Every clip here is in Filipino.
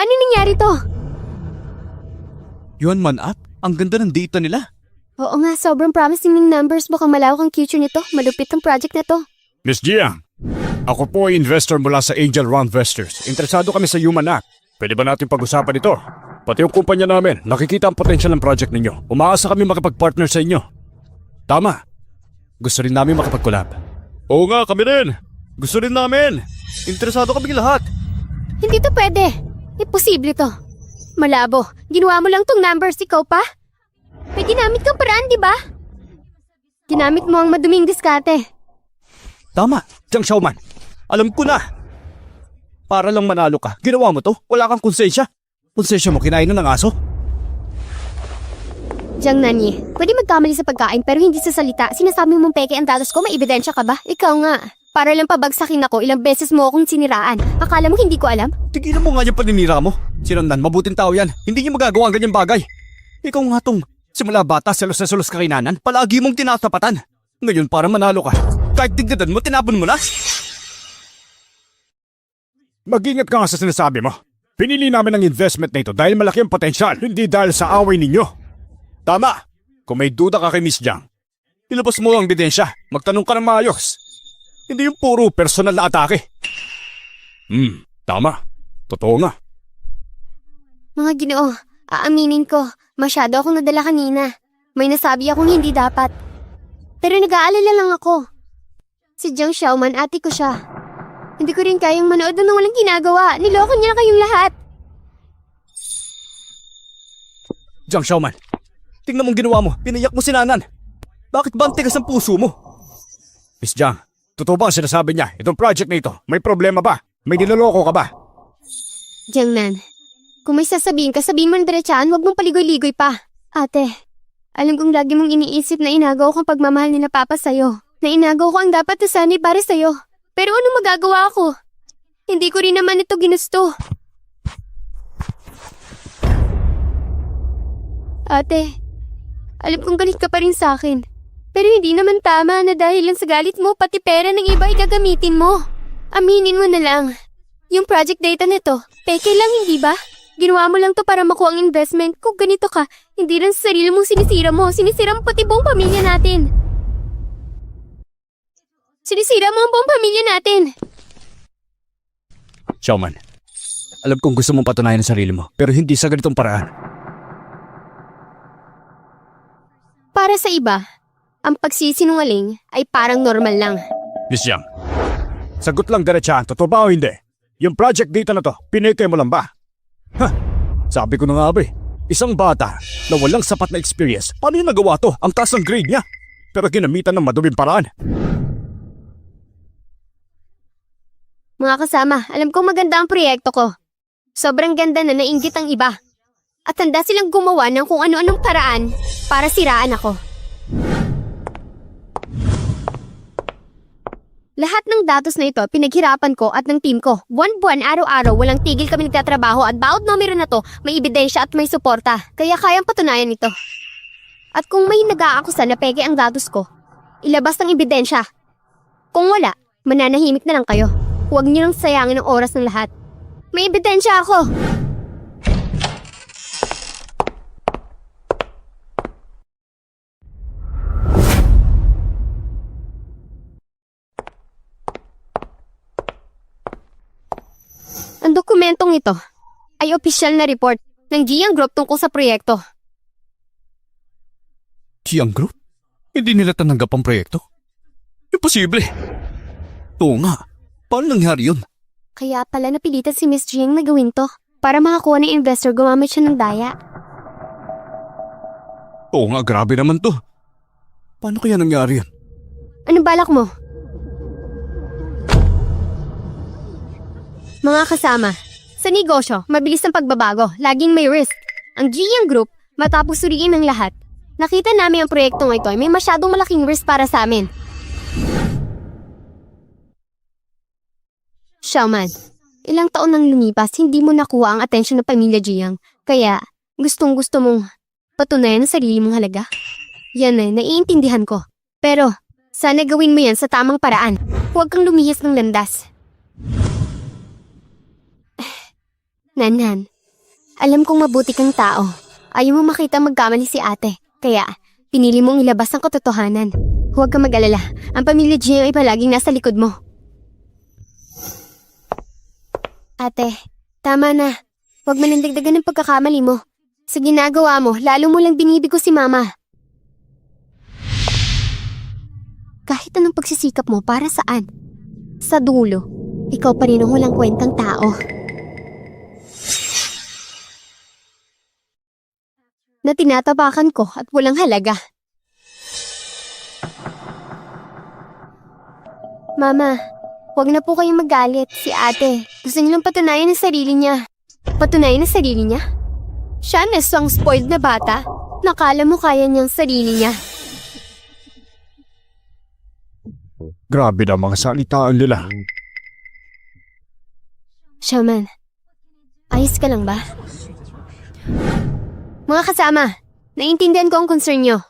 Paano nangyari to? Yuan Man Up? Ang ganda ng data nila. Oo nga, sobrang promising ng numbers. Mukhang malawak ang future nito. Malupit ang project na to. Miss Jiang, ako po ay investor mula sa Angel Round Investors. Interesado kami sa Human Act. Pwede ba natin pag-usapan ito? Pati yung kumpanya namin, nakikita ang potential ng project ninyo. Umaasa kami makipag-partner sa inyo. Tama. Gusto rin namin makipag-collab. Oo nga, kami rin. Gusto rin namin. Interesado kami lahat. Hindi to pwede. Imposible to. Malabo. Ginawa mo lang tong numbers, ikaw pa? May ginamit kang paraan, di ba? Ginamit mo ang maduming diskarte. Tama, Jiang Xiaoman. Alam ko na. Para lang manalo ka, ginawa mo to? Wala kang konsensya? Konsensya mo kinain ng aso? Jiang Nanyi, pwede magkamali sa pagkain pero hindi sa salita. Sinasabi mong peke ang datos ko, may ebidensya ka ba? Ikaw nga. Para lang pabagsakin ako, ilang beses mo akong siniraan. Akala mo hindi ko alam? Tigilan mo nga yung paninira mo. Si Randan, mabuting tao yan. Hindi niya magagawa ang ganyang bagay. Ikaw nga tong simula bata, selos na selos kakinanan, palagi mong tinatapatan. Ngayon para manalo ka, kahit digdadan mo, tinapon mo na. Mag-ingat ka nga sa sinasabi mo. Pinili namin ang investment na ito dahil malaki ang potensyal, hindi dahil sa away ninyo. Tama. Kung may duda ka kay Miss Jiang, ilabas mo ang ebidensya. Magtanong ka ng maayos. Hindi yung puro personal na atake. Tama. Totoo nga. Mga Ginoo, aaminin ko, masyado akong nadala kanina. May nasabi akong hindi dapat. Pero nag-aalala lang ako. Si Jiang Xiaoman, ate ko siya. Hindi ko rin kayang manood ng walang ginagawa. Niloko niya na kayong lahat. Jiang Xiaoman, tingnan mong ginawa mo. Pinayak mo si Nanan. Bakit ba ang tigas ang puso mo? Miss Jiang, totoo ba ang sinasabi niya? Itong project na ito, may problema ba? May niloloko ka ba? Jiang Nan, kung may sasabihin ka, sabihin mo ng diretsaan, huwag mong paligoy-ligoy pa. Ate, alam kong lagi mong iniisip na inagaw ko ang pagmamahal ni na Papa sa'yo. Na inagaw ko ang dapat na sanay para sa'yo. Pero anong magagawa ko? Hindi ko rin naman ito ginusto. Ate, alam kong galit ka pa rin sa akin. Pero hindi naman tama na dahil lang sa galit mo, pati pera ng iba ay gagamitin mo. Aminin mo na lang. Yung project data nito, peke lang hindi ba? Ginawa mo lang to para makuha ang investment. Kung ganito ka, hindi lang sa sarili mong sinisira mo, sinisira mo pati buong pamilya natin. Sinisira mo ang buong pamilya natin. Xiaoman, alam kong gusto mong patunayan ang sarili mo, pero hindi sa ganitong paraan. Para sa iba, ang pagsisinungaling ay parang normal lang. Miss Jiang, sagot lang diretsaan, totoo ba o hindi? Yung project data na to, pineke mo lang ba? Sabi ko na nga ba isang bata na walang sapat na experience, paano yung nagawa to? Ang taas ng grade niya, pero ginamitan ng maduming paraan. Mga kasama, alam kong maganda ang proyekto ko. Sobrang ganda na nainggit ang iba. At handa silang gumawa ng kung ano-anong paraan para siraan ako. Lahat ng datos na ito, pinaghirapan ko at ng team ko. Buwan-buwan, araw-araw, walang tigil kami nagtatrabaho at bawat numero na to, may ebidensya at may suporta. Kaya kayang patunayan ito. At kung may nag-aakusa na peke ang datos ko, ilabas ng ebidensya. Kung wala, mananahimik na lang kayo. Huwag niyo nang sayangin ang oras ng lahat. May ebidensya ako! Ang dokumentong ito ay opisyal na report ng Jiang Group tungkol sa proyekto. Jiang Group? Hindi nila tananggap ang proyekto? Imposible! Oo nga. Paano nangyari yun? Kaya pala napilitan si Miss Jiang na gawin to para makakuha ng investor gumamit siya ng daya. Oo nga, grabe naman to. Paano kaya nangyari yan? Ano balak mo? Mga kasama, sa negosyo, mabilis ang pagbabago, laging may risk. Ang Jiang Group, matapos suriin ng lahat, nakita namin ang proyektong ito ay may masyadong malaking risk para sa amin. Xiaoman, ilang taon nang lumipas, hindi mo nakuha ang atensyon ng pamilya Jiang. Kaya, gustong-gusto mong patunayan ang sarili mong halaga. Yan ay, naiintindihan ko. Pero, sana gawin mo yan sa tamang paraan. Huwag kang lumihis ng landas. Nanan, Alam kong mabuti kang tao. Ayaw mo makita magkamali si ate. Kaya, pinili mong ilabas ang katotohanan. Huwag kang mag-alala. Ang pamilya Jiang ay palaging nasa likod mo. Ate, tama na. Huwag mo nang dagdagan ng pagkakamali mo. Sa ginagawa mo, lalo mo lang binibigo si mama. Kahit anong pagsisikap mo, para saan? Sa dulo, ikaw pa rin ang walang kwentang tao. Na tinatapakan ko at walang halaga. Mama, huwag na po kayong magalit. Si ate, gusto niyo lang patunayan ang sarili niya. Patunayan ang sarili niya? Siya na ang spoiled na bata. Nakala mo kaya niyang sarili niya. Grabe na mga salitaan nila. Shaman, ayos ka lang ba? Mga kasama, naiintindihan ko ang concern nyo.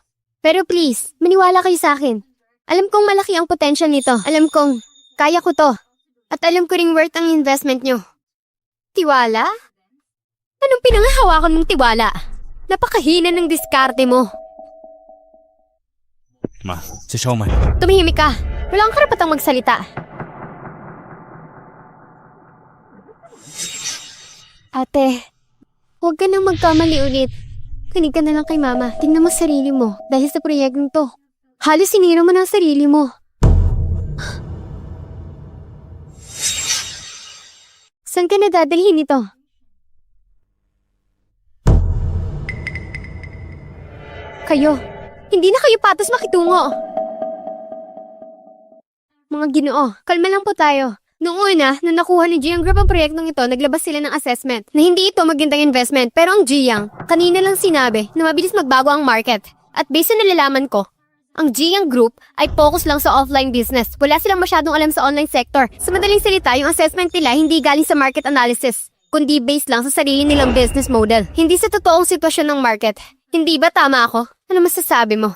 Pero please, maniwala kayo sa akin. Alam kong malaki ang potential nito. Alam kong kaya ko to. At alam ko ring worth ang investment nyo. Tiwala? Anong pinanghahawakan mong tiwala? Napakahina ng diskarte mo. Ma, si Xiaoman. Tumihimik ka. Wala kang karapatang magsalita. Ate, huwag ka nang magkamali ulit. Kinig ka na lang kay mama. Tingnan mo sarili mo dahil sa proyektong to. Halos sinira mo ng sarili mo. Saan ka nadadalhin ito? Kayo, hindi na kayo patas makitungo. Mga Ginoo, kalma lang po tayo. Noong una, nung nakuha ni Jiang Group ang proyektong ito, naglabas sila ng assessment na hindi ito magandang investment. Pero ang Jiang, kanina lang sinabi na mabilis magbago ang market. At based sa nalalaman ko, ang Jiang Group ay focus lang sa offline business. Wala silang masyadong alam sa online sector. Sa madaling salita, yung assessment nila hindi galing sa market analysis, kundi based lang sa sarili nilang business model. Hindi sa totoong sitwasyon ng market. Hindi ba tama ako? Ano masasabi mo?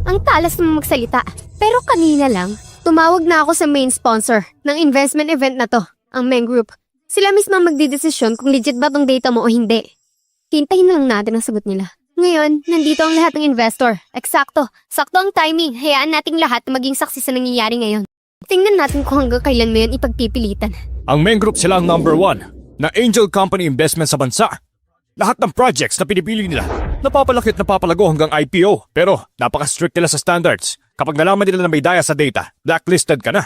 Ang talas mo magsalita. Pero kanina lang, tumawag na ako sa main sponsor ng investment event na to, ang Meng Group. Sila mismo ang magdidesisyon kung legit ba tong data mo o hindi. Hintayin na lang natin ang sagot nila. Ngayon, nandito ang lahat ng investor. Eksakto. Sakto ang timing. Hayaan nating lahat na maging saksi sa nangyayari ngayon. Tingnan natin kung hanggang kailan mo yan ipagpipilitan. Ang Meng Group sila ang number 1 na angel company investment sa bansa. Lahat ng projects na pinipili nila, napapalaki at napapalago hanggang IPO. Pero napaka-strict nila sa standards. Kapag nalaman nila na may daya sa data, blacklisted ka na.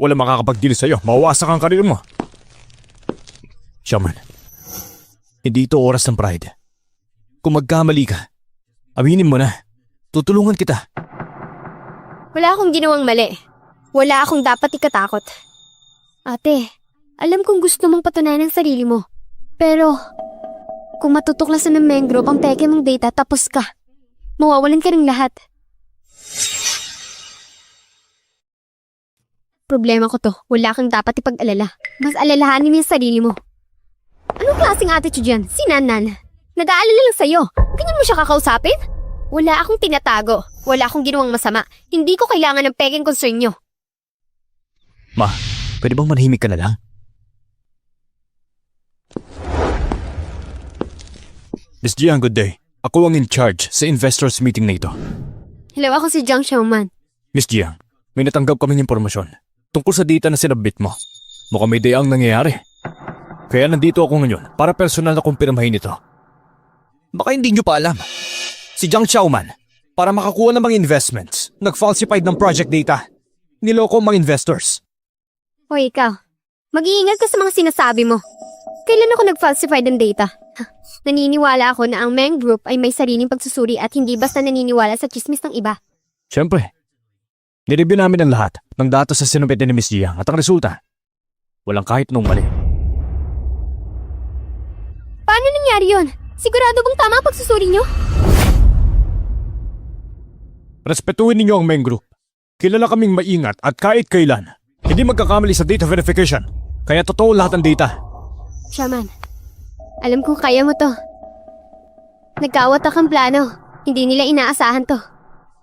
Walang makakapag-deal sa'yo, mawawasak ang karir mo. Shaman, hindi ito oras ng pride. Kung magkamali ka, aminin mo na. Tutulungan kita. Wala akong ginawang mali. Wala akong dapat ikatakot. Ate, alam kong gusto mong patunayan ang sarili mo. Pero, kung matutuklasan ng Meng Group ang peke mong data tapos ka, mawawalan ka ng lahat. Problema ko to. Wala kang dapat ipag-alala. Mas alalahanin mo yung sarili mo. Anong klaseng attitude yan? Si Nanan. Nag-aalala lang sa'yo. Ganyan mo siya kakausapin? Wala akong tinatago. Wala akong ginawang masama. Hindi ko kailangan ng peking concern nyo. Ma, pwede bang manahimik ka na lang? Miss Jiang, good day. Ako ang in charge sa investors meeting na ito. Hello, ako si Jiang Xiaoman. Miss Jiang, may natanggap kaming impormasyon tungkol sa data na sinabit mo. Mukhang may dayang nangyayari. Kaya nandito ako ngayon para personal na kumpirmahin ito. Baka hindi nyo pa alam. Si Jiang Xiaoman, para makakuha ng mga investments, nag-falsified ng project data. Niloko ang mga investors. Hoy, ikaw. Mag-iingat ka sa mga sinasabi mo. Kailan ako nag-falsify ng data? Naniniwala ako na ang Meng Group ay may sariling pagsusuri at hindi basta naniniwala sa chismis ng iba. Siyempre. Nireview namin ang lahat ng data sa sinubit ni Miss Jiang at ang resulta, walang kahit nung mali. Paano nangyari yun? Sigurado bang tama ang pagsusuri nyo? Respetuhin ninyo ang Meng Group. Kilala kaming maingat at kahit kailan, hindi magkakamali sa data verification. Kaya totoo lahat ng data. Shaman, alam kong kaya mo to. Nagkawatak ang plano. Hindi nila inaasahan to.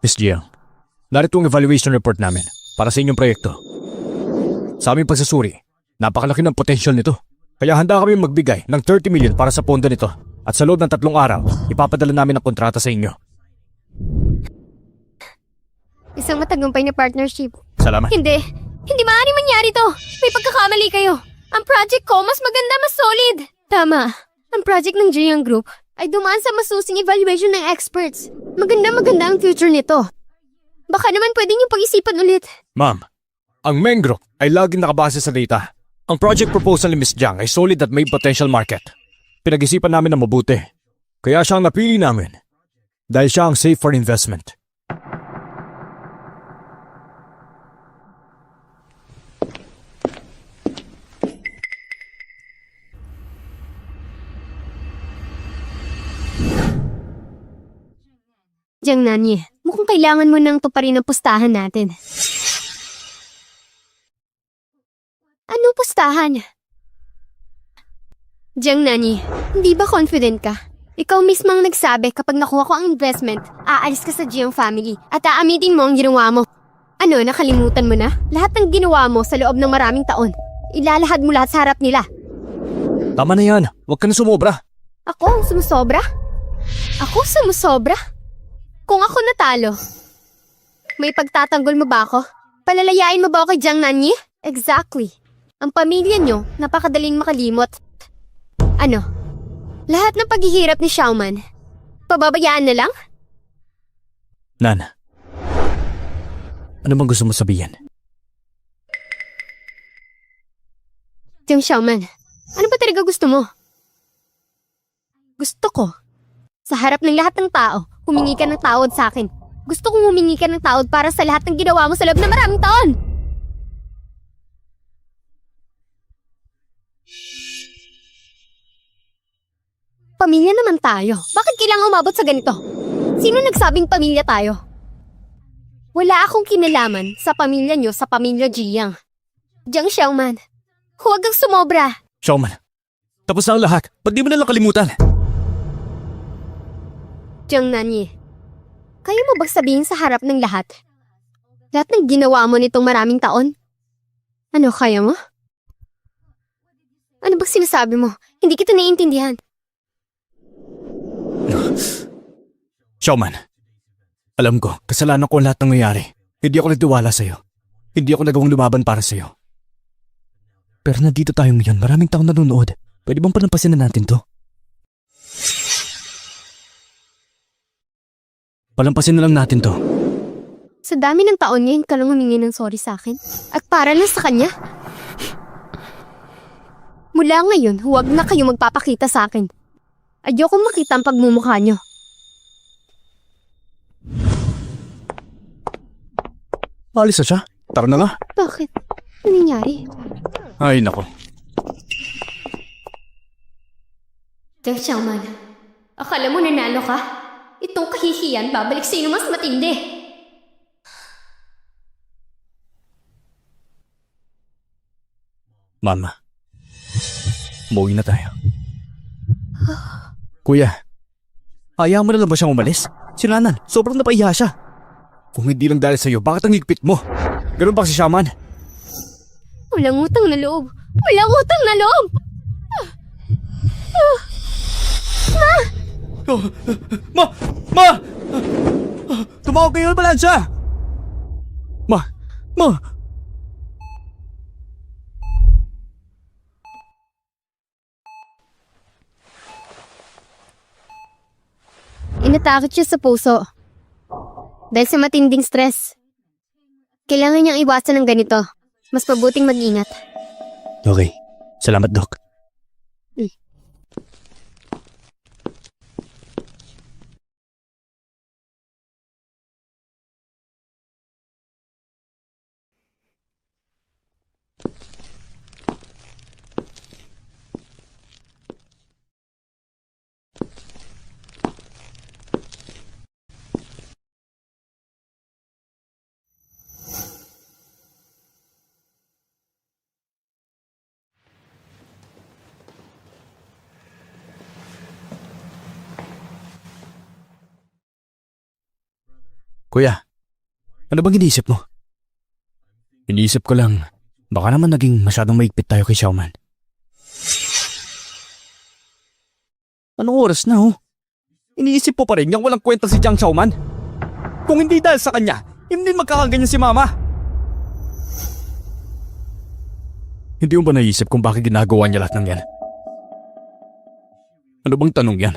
Miss Jiang, narito ang evaluation report namin para sa inyong proyekto. Sa aming pagsusuri, napakalaki ng potential nito. Kaya handa kami magbigay ng 30 million para sa pondo nito. At sa loob ng 3 araw, ipapadala namin ang kontrata sa inyo. Isang matagumpay na partnership. Salamat. Hindi. Hindi maaaring mangyari to. May pagkakamali kayo. Ang project ko, mas maganda, mas solid. Tama. Ang project ng Jiang Group ay dumaan sa masusing evaluation ng experts. Maganda ang future nito. Baka naman pwede niyong pag-isipan ulit. Ma'am, ang Mengro ay laging nakabase sa data. Ang project proposal ni Miss Jiang ay solid at may potential market. Pinag-isipan namin na mabuti. Kaya siya ang napili namin. Dahil siya ang safe for investment. Jiang Nanyi, mukhang kailangan mo nang tuparin ang pustahan natin. Anong pustahan? Jiang Nanyi, hindi ba confident ka? Ikaw mismo ang nagsabi kapag nakuha ko ang investment, aalis ka sa Jiang family at aamitin mo ang ginawa mo. Ano, nakalimutan mo na? Lahat ng ginawa mo sa loob ng maraming taon, ilalahad mo lahat sa harap nila. Tama na yan. Huwag ka na sumobra. Ako ang sumusobra? Ako sumusobra? Kung ako natalo, may pagtatanggol mo ba ako? Palalayain mo ba ako kay Jiang Nanyi? Exactly. Ang pamilya nyo, napakadaling makalimot. Ano? Lahat ng paghihirap ni Xiaoman, pababayaan na lang? Nan, ano bang gusto mo sabihin? Jiang Xiaoman, ano ba talaga gusto mo? Gusto ko, sa harap ng lahat ng tao, humingi ka ng tawad sa akin. Gusto kong humingi ka ng tawad para sa lahat ng ginawa mo sa loob ng maraming taon. Pamilya naman tayo. Bakit kailangan umabot sa ganito? Sino nagsabing pamilya tayo? Wala akong kinalaman sa pamilya nyo sa pamilya Jiang. Jiang Xiaoman, huwag kang sumobra. Xiaoman, tapos na ang lahat. Ba't di mo nalang kalimutan? Jiang Nanyi, kaya mo bang sabihin sa harap ng lahat? Lahat ng ginawa mo nitong maraming taon? Ano, kaya mo? Ano bang sinasabi mo? Hindi kita naiintindihan. Xiaoman, alam ko, kasalanan ko ang lahat ng nangyayari. Hindi ako nagtiwala sa'yo. Hindi ako nagawang lumaban para sa'yo. Pero nandito tayo ngayon, maraming taong nanonood. Pwede bang palampasin na natin to? Palampasin na lang natin to. Sa dami ng taon ngayon ka lang humingi ng sorry sa akin? At para lang sa kanya? Mula ngayon, huwag na kayo magpapakita sa akin. Ayokong makita ang pagmumukha nyo. Alis na siya. Tara na nga. Bakit? Ano nangyari? Ay, nako. Jiang Xiaoman, akala mo nanalo ka? Itong kahihiyan, babalik sa'yo mas matindi. Mama, umuwi na tayo. Kuya, hayaan mo na lang ba siyang umalis? Si Nanan, sobrang napaiya siya. Kung hindi lang dahil sa'yo, bakit ang higpit mo? Ganun ba si Xiaoman? Walang utang na loob. Walang utang na loob! Oh, Ma! Ma! Tumawag kayo ng balansya! Ma! Inatakot siya sa puso. Dahil sa matinding stress. Kailangan niyang iwasan ng ganito. Mas mabuting mag-ingat. Okay. Salamat, Doc. Kuya, ano bang iniisip mo? Iniisip ko lang, baka naman naging masyadong maigpit tayo kay Xiaoman. Anong oras na Iniisip po pa rin yung walang kwenta si Jiang Xiaoman. Kung hindi dahil sa kanya, hindi magkakaganyan si Mama. Hindi mo ba naisip kung bakit ginagawa niya lahat ng yan? Ano bang tanong yan?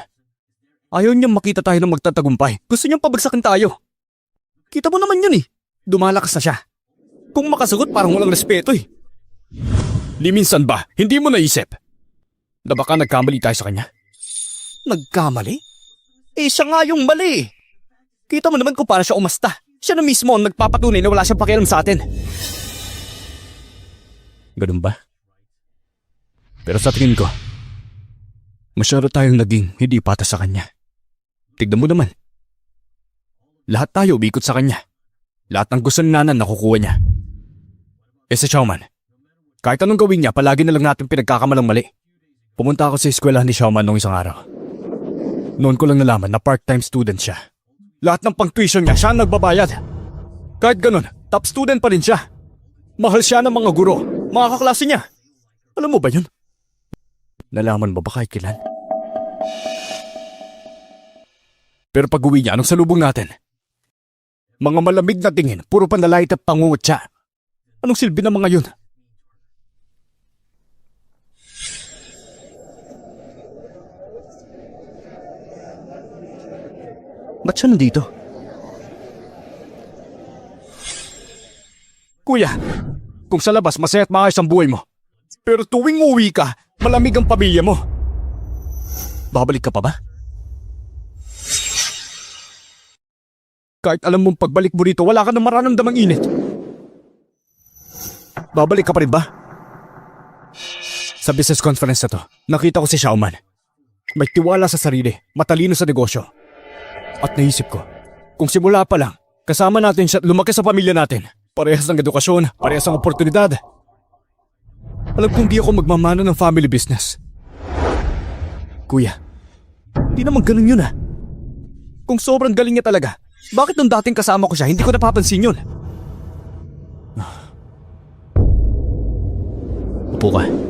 Ayaw niyang makita tayo ng magtatagumpay. Gusto niyang pabagsakin tayo. Kita mo naman yun Dumalakas na siya. Kung makasagot parang walang respeto Di minsan ba, hindi mo naisip na baka nagkamali tayo sa kanya? Nagkamali? Siya nga yung mali Kita mo naman kung paano siya umasta. Siya na mismo ang nagpapatunay na wala siyang pakialam sa atin. Ganun ba? Pero sa tingin ko, masyado tayong naging hindi patas sa kanya. Tignan mo naman. Lahat tayo umikot sa kanya. Lahat ng gusto ni Nanan nakukuha niya. Si Xiaoman, kahit anong gawin niya, palagi na lang natin pinagkakamalang mali. Pumunta ako sa eskwelahan ni Xiaoman noong isang araw. Noon ko lang nalaman na part-time student siya. Lahat ng pang-tuition niya, siya ang nagbabayad. Kahit ganun, top student pa rin siya. Mahal siya ng mga guro, mga kaklase niya. Alam mo ba yun? Nalaman mo ba kahit kailan? Pero pag-uwi niya, anong salubong natin? Mga malamig na tingin, puro panlalait at pangungot siya. Anong silbi ng mga yun? Ba't siya nandito? Kuya, kung sa labas masaya at maayos ang buhay mo. Pero tuwing uwi ka, malamig ang pamilya mo. Babalik ka pa ba? Kahit alam mong pagbalik mo rito, wala ka nang mararamdamang init. Babalik ka pa rin ba? Sa business conference na to, nakita ko si Xiaoman. May tiwala sa sarili, matalino sa negosyo. At naisip ko, kung simula pa lang, kasama natin siya at lumaki sa pamilya natin. Parehas ng edukasyon, parehas ng oportunidad. Alam kong di ako magmamana ng family business. Kuya, di naman ganun yun Kung sobrang galing niya talaga, bakit nung dating kasama ko siya, hindi ko napapansin yun? Upo ka.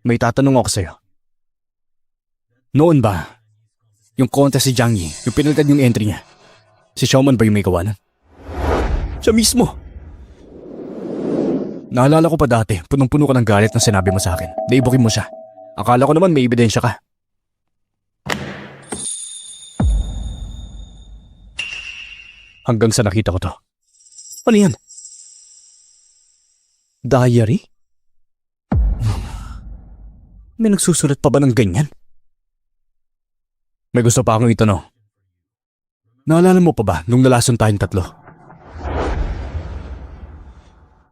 May tatanong ako sa'yo. Noon ba, yung contest si Jiang Yi, yung pinalitan yung entry niya, si Xiaoman ba yung may gawa nun? Siya mismo. Naalala ko pa dati, punong-puno ka ng galit na sinabi mo sa akin. Naibukin mo siya. Akala ko naman may ebidensya ka. Hanggang sa nakita ko to. Ano yan? Diary? May nagsusulat pa ba ng ganyan? May gusto pa akong itanong. Naalala mo pa ba nung nalason tayong tatlo?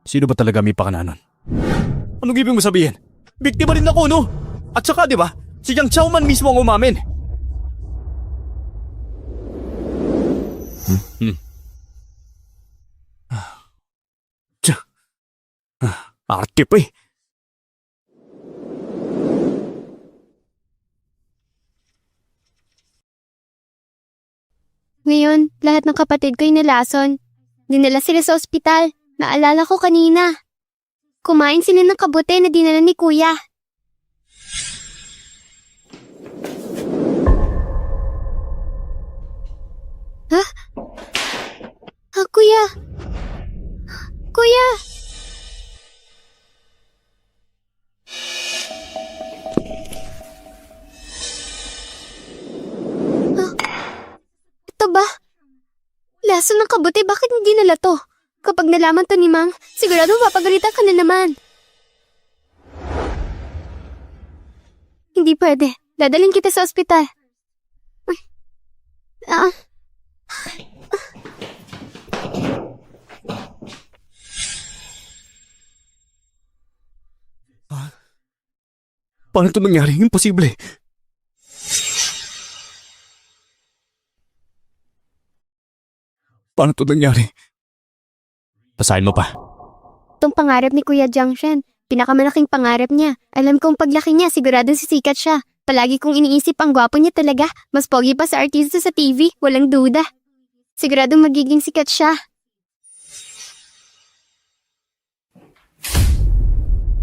Sino ba talaga may pakananon? Anong ibig mo sabihin? Biktima rin ako, no? At saka, di ba, si Jiang Xiaoman mismo ang umamin. Arte pa Ngayon, lahat ng kapatid ko ay nalason. Dinala sila sa ospital. Naalala ko kanina. Kumain sila ng kabute na dinala ni Kuya. Ha? Kuya! Kuya! Ito ba? Lason ng kabute, bakit hindi nala to? Kapag nalaman to ni Mang, sigurado mapapagalitan ka na naman. Hindi pwede. Dadalhin kita sa ospital. Paano ito nangyari? Imposible. Paano ito nangyari? Basahin mo pa. Itong pangarap ni Kuya Jiangshen. Pinakamalaking pangarap niya. Alam kong paglaki niya, sigurado sisikat siya. Palagi kong iniisip ang gwapo niya talaga. Mas pogi pa sa artista sa TV, walang duda. Siguradong magiging sikat siya.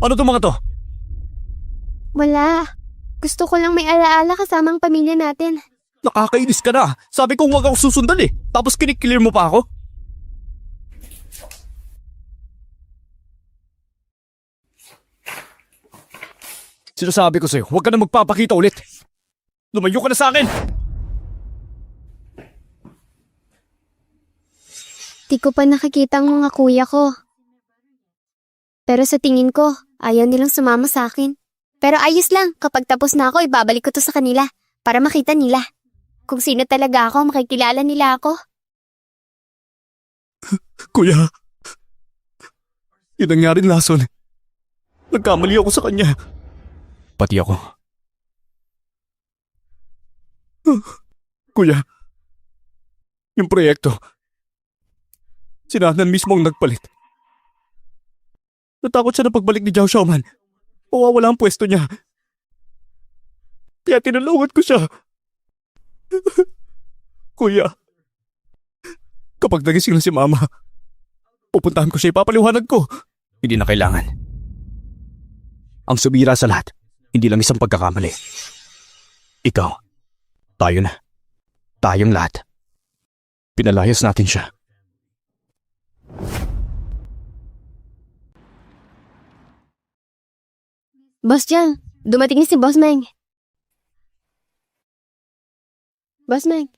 Ano to mga to? Wala. Gusto ko lang may alaala kasama ang pamilya natin. Nakakainis ka na. Sabi ko huwag ako susundan eh. Tapos kiniklear mo pa ako. Sinasabi ko sa'yo, huwag ka na magpapakita ulit. Lumayo ka na sa akin! Di ko pa nakikita ang mga kuya ko. Pero sa tingin ko, ayaw nilang sumama sa akin. Pero ayos lang, kapag tapos na ako, ibabalik ko to sa kanila para makita nila. Kung sino talaga ako, makikilala nila ako. Kuya, yun nangyari lason. Nagkamali ako sa kanya. Pati ako. Kuya, yung proyekto, si Nanan mismo ang nagpalit. Natakot siya na pagbalik ni Zhao Xiaoman. Mawawala ang pwesto niya. Kaya tinulungan ko siya. Kuya, kapag nagising na si Mama, pupuntahan ko siya, ipapaliwanag ko. Hindi na kailangan. Ang sumira sa lahat, hindi lang isang pagkakamali. Ikaw, tayo na. Tayong lahat. Pinalayas natin siya. Boss Jiang, dumating na si Boss Meng. Boss Meng,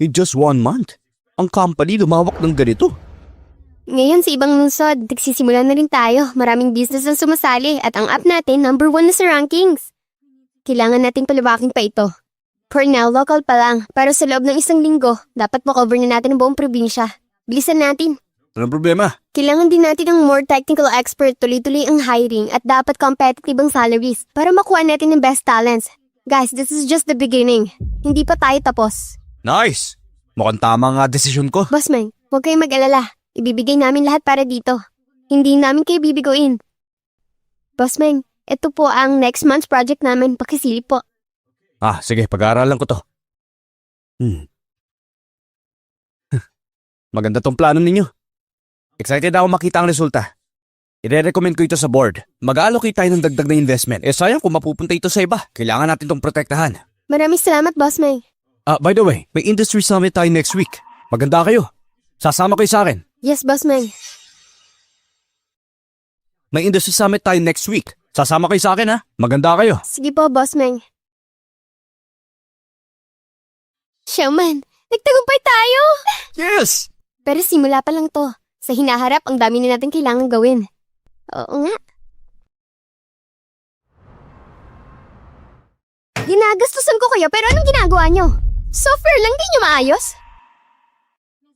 In just 1 month, ang company lumawak ng ganito. ngayon sa ibang lungsod, nagsisimula na rin tayo. Maraming business ang sumasali at ang app natin number 1 na sa rankings. Kailangan nating palawakin pa ito. For now, local pa lang. Pero sa loob ng isang linggo, dapat makover na natin ang buong probinsya. Bilisan natin. Anong problema? Kailangan din natin ng more technical expert, tuloy-tuloy ang hiring at dapat competitive ang salaries para makuha natin ng best talents. Guys, this is just the beginning. Hindi pa tayo tapos. Nice! Mukhang tama nga desisyon ko. Boss Meng, huwag kayong mag-alala. Ibibigay namin lahat para dito. Hindi namin kayo bibiguin. Boss Meng, ito po ang next month's project namin. Pakisilip po. Sige, pag-aaralan ko to. Maganda tong plano ninyo. Excited ako makita ang resulta. I-recommend ko ito sa board. Mag-allocate tayo ng dagdag na investment. Sayang kung mapupunta ito sa iba. Kailangan natin tong protektahan. Maraming salamat, Boss Meng. By the way, may industry summit tayo next week. Maganda kayo. Sasama kayo sa akin. Yes, Boss Meng. May industry summit tayo next week. Sasama kayo sa akin ha. Maganda kayo. Sige po, Boss Meng. Xiaoman, nagtagumpay tayo! Yes! Pero simula pa lang to. Sa hinaharap, ang dami na natin kailangan gawin. Oo nga. Ginagastusan ko kayo, pero anong ginagawa nyo? Software lang, di nyo maayos?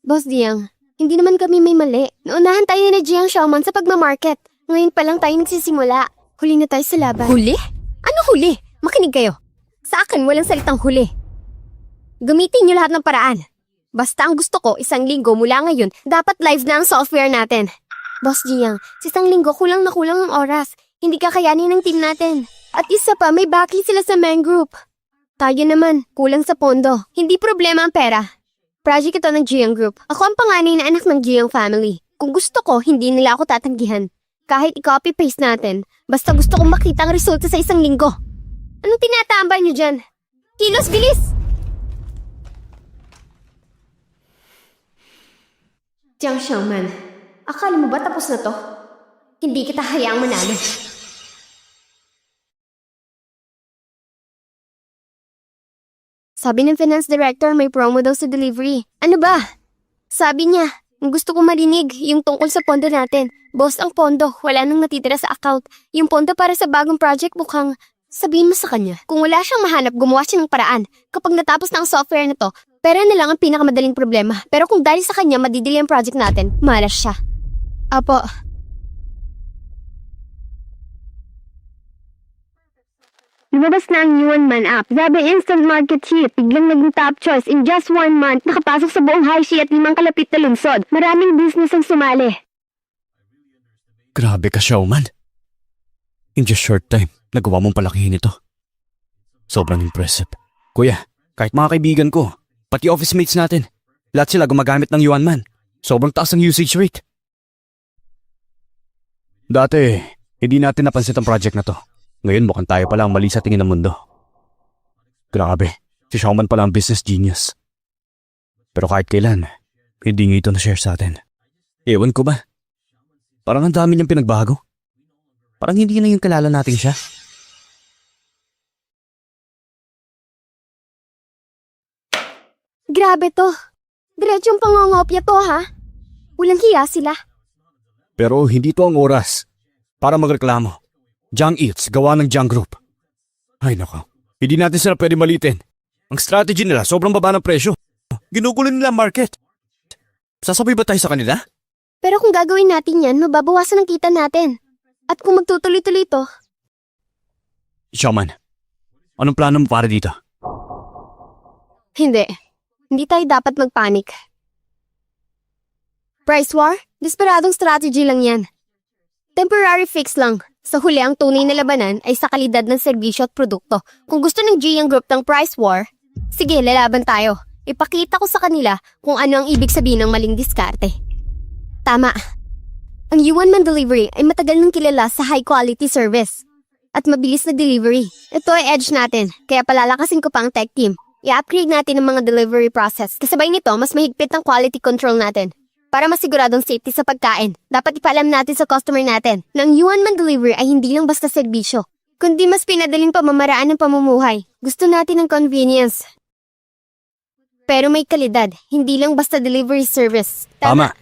Boss Jiang, hindi naman kami may mali. Naunahan tayo ni Jiang Xiaoman sa pagmamarket. Ngayon pa lang tayo nagsisimula. Huli na tayo sa laban. Huli? Ano huli? Makinig kayo. Sa akin, walang salitang huli. Gamitin nyo lahat ng paraan. Basta ang gusto ko, 1 linggo mula ngayon, dapat live na ang software natin. Boss Jiang, sa 1 linggo kulang na kulang ang oras. Hindi kakayanin ng team natin. At isa pa, may backing sila sa main group. Tayo naman, kulang sa pondo. Hindi problema ang pera. Project ito ng Jiang Group. Ako ang panganay na anak ng Jiang family. Kung gusto ko, hindi nila ako tatanggihan. Kahit i-copy-paste natin, basta gusto kong makita ang resulta sa 1 linggo. Anong tinatambay niyo dyan? Kilos, bilis! Jiang Xiaoman, akala mo ba tapos na to? Hindi kita hayaang manalo. Sabi ng finance director may promo daw sa delivery. Ano ba? Sabi niya, gusto ko marinig yung tungkol sa pondo natin. Boss, ang pondo, wala nang natitira sa account. Yung pondo para sa bagong project mukhang sabihin mo sa kanya. Kung wala siyang mahanap, gumawa siya ng paraan. Kapag natapos na ang software na to, pera na lang ang pinakamadaling problema. Pero kung dahil sa kanya madidili ang project natin, malas siya. Apo. Lumabas na ang Yuan Man app. Sabi instant market hit. Biglang naging top choice. In just 1 month, nakapasok sa buong Haishi at 5 kalapit na lungsod. Maraming business ang sumali. Grabe ka, Xiaoman. In just short time, nagawa mong palakihin ito. Sobrang impressive. Kuya, kahit mga kaibigan ko, pati office mates natin, lahat sila gumagamit ng Yuan Man. Sobrang taas ang usage rate. Dati, hindi natin napansin ang project na to. Ngayon mukhang tayo pala ang mali sa tingin ng mundo. Grabe, si Xiaoman pala ang business genius. Pero kahit kailan, hindi nga ito na-share sa atin. Ewan ko ba? Parang ang dami niyang pinagbago. Parang hindi na yung kalala natin siya. Grabe to. Diretsong pangongopya to ha. Walang hiya sila. Pero hindi to ang oras para magreklamo. Jiang Eats, gawa ng Jiang Group. Ay nako, hindi natin sila pwede malitin. Ang strategy nila sobrang baba ng presyo. Ginugulo nila ang market. Sasabay ba tayo sa kanila? Pero kung gagawin natin yan, mababawasan ang kita natin. At kung magtutuloy-tuloy to, Xiaoman, anong plano mo para dito? hindi. Hindi tayo dapat magpanik. Price war? Desperadong strategy lang yan. Temporary fix lang. Sa huli, ang tunay na labanan ay sa kalidad ng serbisyo at produkto. Kung gusto ng Jiang Group ng price war, sige, lalaban tayo. Ipakita ko sa kanila kung ano ang ibig sabihin ng maling diskarte. Tama. Ang Yuan Man Delivery ay matagal nang kilala sa high quality service at mabilis na delivery. Ito ay edge natin, kaya palalakasin ko pa ang tech team. I-upgrade natin ang mga delivery process. Kasabay nito, mas mahigpit ang quality control natin. Para masiguradong safety sa pagkain, dapat ipaalam natin sa customer natin na ang Yuan Man Delivery ay hindi lang basta serbisyo, kundi mas pinadaling pamamaraan ng pamumuhay. Gusto natin ng convenience. Pero may kalidad, hindi lang basta delivery service. Tama.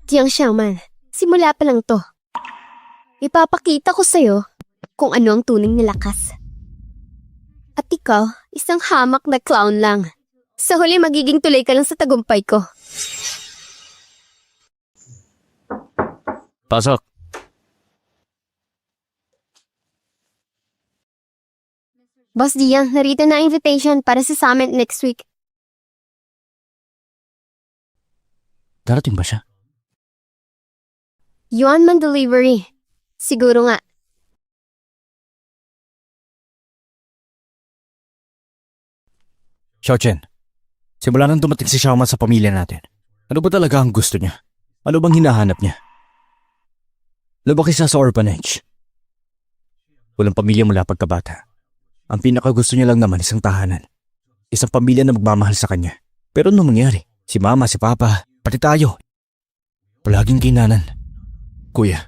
Jiang Xiaoman, simula pa lang to. Ipapakita ko sa'yo kung ano ang tunay na lakas. At ikaw, isang hamak na clown lang. Sa huli, magiging tuloy ka lang sa tagumpay ko. Pasok. Boss Jiang, narito na ang invitation para sa summit next week. Darating ba siya? Yuan Man Delivery. Siguro nga. Xiaochen, simula nang dumating si Xiaoman sa pamilya natin, ano ba talaga ang gusto niya? Ano bang hinahanap niya? Lumaki siya sa orphanage. Walang pamilya mula pagkabata. Ang pinakagusto niya lang naman isang tahanan. Isang pamilya na magmamahal sa kanya. Pero anong mangyari? Si mama, si papa, pati tayo. Palaging kinanan. Kuya,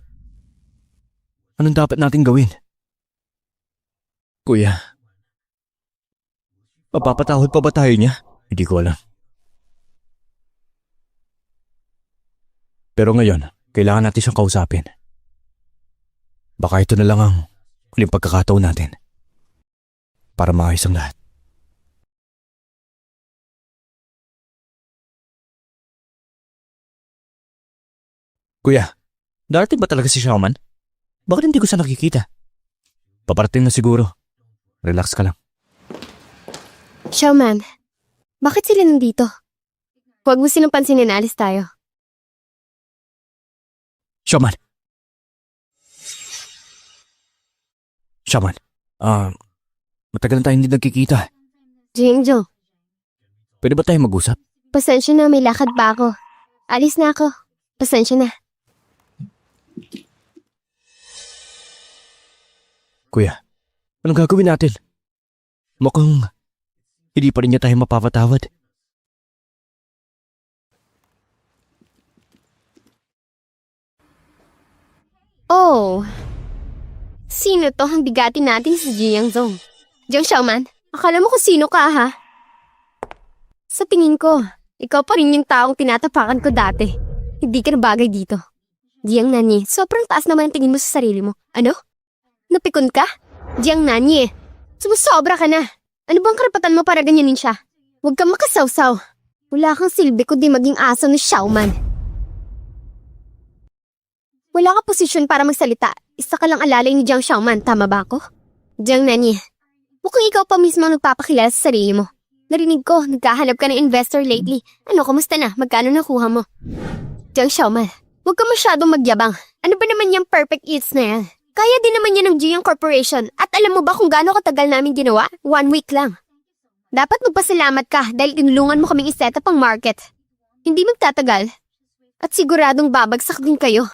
anong dapat natin gawin? Kuya, mapapatawad pa ba tayo niya? Hindi ko alam. Pero ngayon, kailangan natin siyang kausapin. Baka ito na lang ang huling pagkakataon natin para maayos ang lahat. Kuya, darating ba talaga si Xiaoman? Bakit hindi ko siya nakikita? Paparating na siguro. Relax ka lang. Xiaoman, bakit sila nandito? Huwag mo silang pansinin, alis tayo. Xiaoman! Xiaoman, matagal na tayo hindi nagkikita. Jingjong, Pwede ba tayo mag-usap? pasensya na, may lakad pa ako. Alis na ako. Pasensya na. Kuya, anong gagawin natin? Mukhang hindi pa rin niya tayo mapapatawad. Oh, sino to ang bigatin natin si Jiang Zong? Jiang Xiaoman, akala mo kung sino ka ha? Sa tingin ko, ikaw pa rin yung taong tinatapakan ko dati. Hindi ka na bagay dito. Jiang Nanyi, sobrang taas naman ang tingin mo sa sarili mo. Ano? Napikon ka? Jiang Nanyi, sumusobra ka na. Ano bang karapatan mo para ganyanin siya? Huwag kang makasawsaw. Wala kang silbi kundi maging aso ni Xiaoman. Wala ka posisyon para magsalita. Isa ka lang alalay ni Jiang Xiaoman, tama ba ako? Jiang Nanyi, mukhang ikaw pa mismo ang nagpapakilala sa sarili mo. Narinig ko, nagkahanap ka ng investor lately. Ano, kumusta na? Magkano nakuha mo? Jiang Xiaoman, huwag ka masyadong magyabang. Ano ba naman yung perfect eats na yan? Kaya din naman yan ng Jiang Corporation. At alam mo ba kung gaano katagal namin ginawa? 1 week lang. Dapat magpasalamat ka dahil tinulungan mo kaming iset up ang market. Hindi magtatagal. At siguradong babagsak din kayo.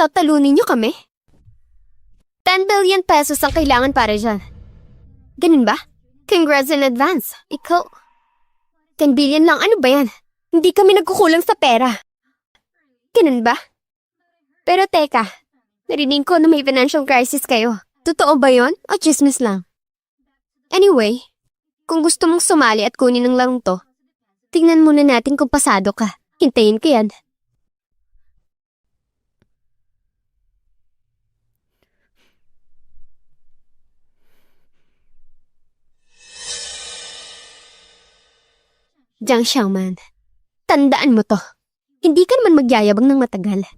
Tatalunin niyo kami? 10 billion pesos ang kailangan para dyan. Ganun ba? Congrats in advance. Ikaw, 10 billion lang, ano ba yan? Hindi kami nagkukulang sa pera. Ganun ba? Pero teka, narinig ko na may financial crisis kayo. Totoo ba yon o chismis lang? Anyway, kung gusto mong sumali at kunin ang larong to, tingnan muna natin kung pasado ka. Hintayin ko yan. Jiang Xiaoman, tandaan mo to. Hindi ka naman magyayabang ng matagal.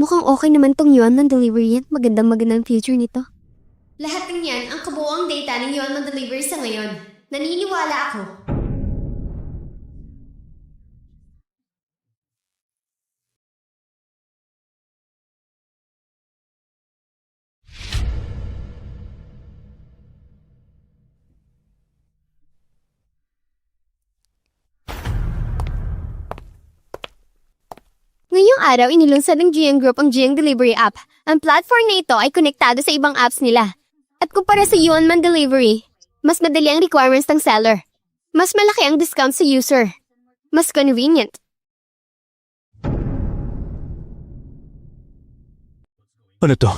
Mukhang okay naman tong yuan ng delivery yan. Magandang future nito. Lahat ng yan ang kabuoang data ng yuan ng delivery sa ngayon. Naniniwala ako. Ngayong araw, inilunsad ng GM Group ang GM Delivery App. Ang platform na ito ay konektado sa ibang apps nila. At kumpara sa Yuanman Delivery, mas madali ang requirements ng seller. Mas malaki ang discount sa user. Mas convenient. Ano to?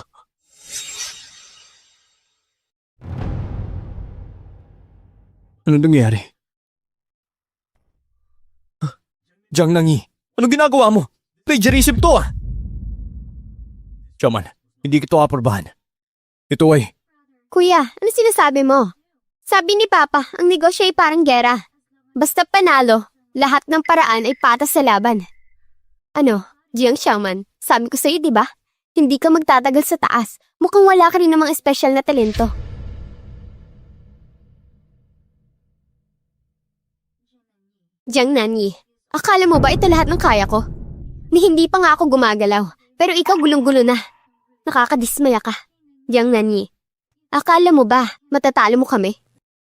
Ano nangyari? Jiang Nangi, anong ginagawa mo? Plagiarism to ah! Xiaoman, hindi kita aprobahan. Ito ay... Kuya, ano sinasabi mo? Sabi ni Papa, ang negosyo ay parang gera. Basta panalo, lahat ng paraan ay patas sa laban. Ano, Jiang Xiaoman, sabi ko sa'yo, di ba? Hindi ka magtatagal sa taas. Mukhang wala ka rin namang espesyal na talento. Jiang Nanyi, akala mo ba ito lahat ng kaya ko? Ni hindi pa nga ako gumagalaw, pero ikaw gulong-gulo na. Nakakadismaya ka. Jiang Nanyi, akala mo ba matatalo mo kami?